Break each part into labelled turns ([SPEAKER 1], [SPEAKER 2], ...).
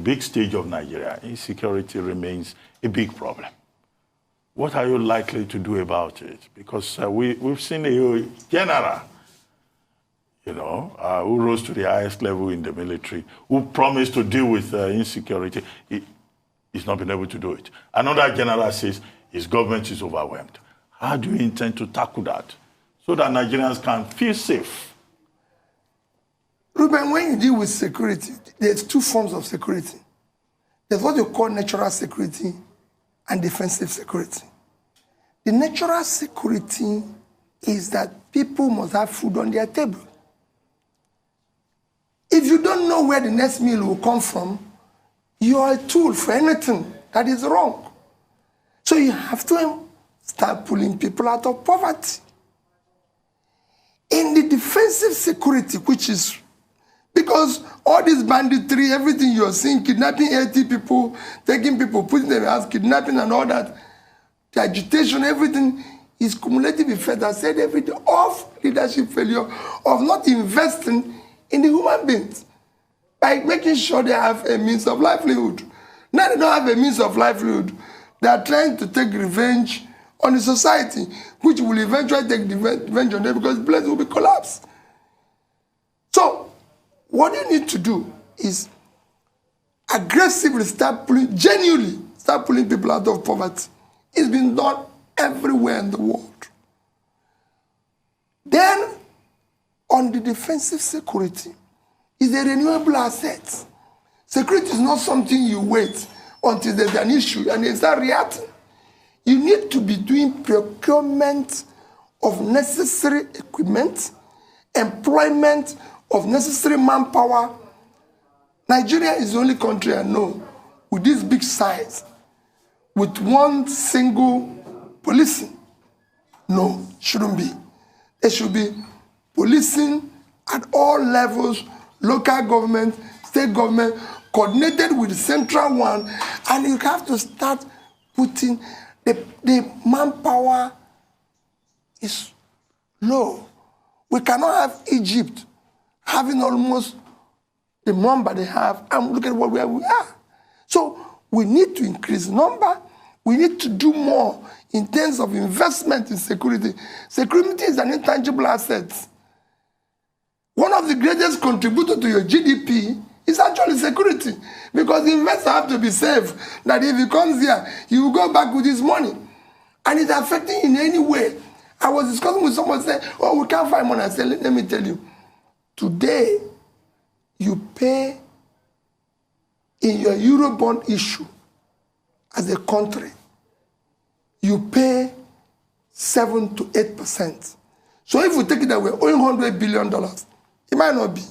[SPEAKER 1] big stage of Nigeria, insecurity remains a big problem. What are you likely to do about it? Because we've seen a general, who rose to the highest level in the military, who promised to deal with insecurity. He's not been able to do it. Another general says his government is overwhelmed. How do you intend to tackle that so that Nigerians can feel safe?
[SPEAKER 2] Ruben, when you deal with security, there's two forms of security. There's what you call natural security and defensive security. The natural security is that people must have food on their table. If you don't know where the next meal will come from, you are a tool for anything that is wrong. So you have to start pulling people out of poverty. In the defensive security, which is because all this banditry, everything you're seeing, kidnapping 80 people, taking people, putting them in house, kidnapping and all that, the agitation, everything is cumulative effect, I said everything, of leadership failure, of not investing in the human beings by making sure they have a means of livelihood. Now they don't have a means of livelihood. They are trying to take revenge on the society, which will eventually take revenge on them because the place will be collapsed. So, what you need to do is aggressively genuinely start pulling people out of poverty. It's been done everywhere in the world. Then, on the defensive security, is a renewable asset. Security is not something you wait until there's an issue and they start reacting. You need to be doing procurement of necessary equipment, employment of necessary manpower. Nigeria is the only country I know with this big size, with one single policing. No, shouldn't be. There should be policing at all levels, local government, state government, coordinated with the central one, and you have to start putting the manpower is low. We cannot have Egypt having almost the number they have, and look at where we are. So we need to increase number. We need to do more in terms of investment in security. Security is an intangible asset. One of the greatest contributors to your GDP is actually security, because the investor have to be safe that if he comes here, he will go back with his money. And it's affecting in any way. I was discussing with someone saying, oh, we can't find money. I said, let me tell you, today, you pay in your Eurobond issue as a country, you pay 7 to 8%. So if we take it that we're owing $100 billion, it might not be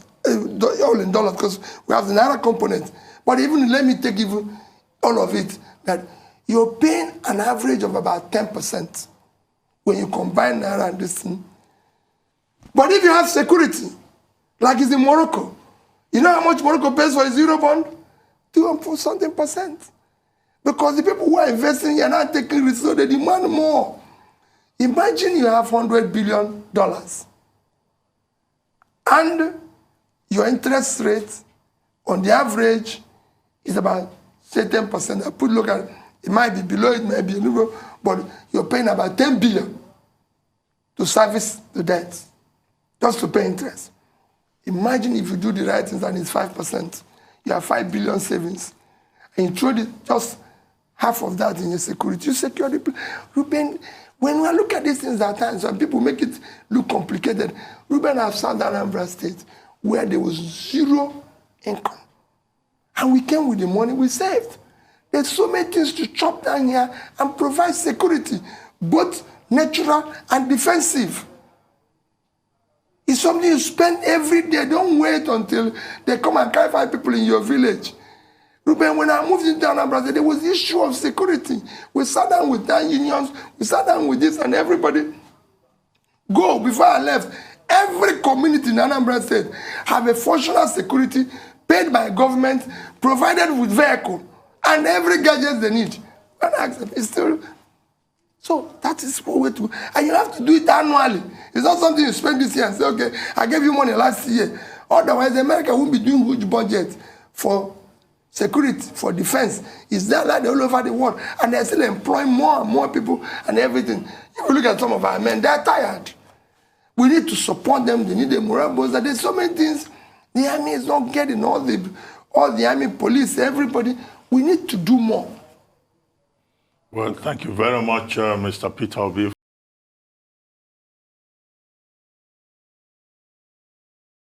[SPEAKER 2] all in dollars because we have the Naira component. But even let me take even all of it, that you're paying an average of about 10% when you combine Naira and this thing. But if you have security, like it's in Morocco, you know how much Morocco pays for its Eurobond? 2% Because the people who are investing here are not taking risks, so they demand more. Imagine you have $100 billion and your interest rate on the average is about, say, 10%. I put look at it, might be below, it might be a little, but you're paying about 10 billion to service the debt, just to pay interest. Imagine if you do the right things and it's 5%. You have 5 billion savings. And you throw just half of that in your security. You secure the place. Ruben, when we look at these things at times, some people make it look complicated. Ruben, I've South Anambra State where there was zero income. And we came with the money we saved. There's so many things to chop down here and provide security, both natural and defensive. It's something you spend every day. Don't wait until they come and carry 5 people in your village. Ruben, when I moved into Anambra, there was the issue of security. We sat down with our unions, we sat down with this, and everybody. Go, before I left, every community in Anambra State have a functional security paid by government, provided with vehicle, and every gadget they need. And I asked them, it's still. So that is what we do. And you have to do it annually. It's not something you spend this year and say, okay, I gave you money last year. Otherwise, America won't be doing huge budget for security, for defense is there like all over the world, and they're still employing more and more people and everything. If you look at some of our men, they're tired. We need to support them. They need a moral boost. There's so many things. The army is not getting all the army, police, everybody. We need to do more.
[SPEAKER 1] Well, thank you very much, Mr. Peter Obi.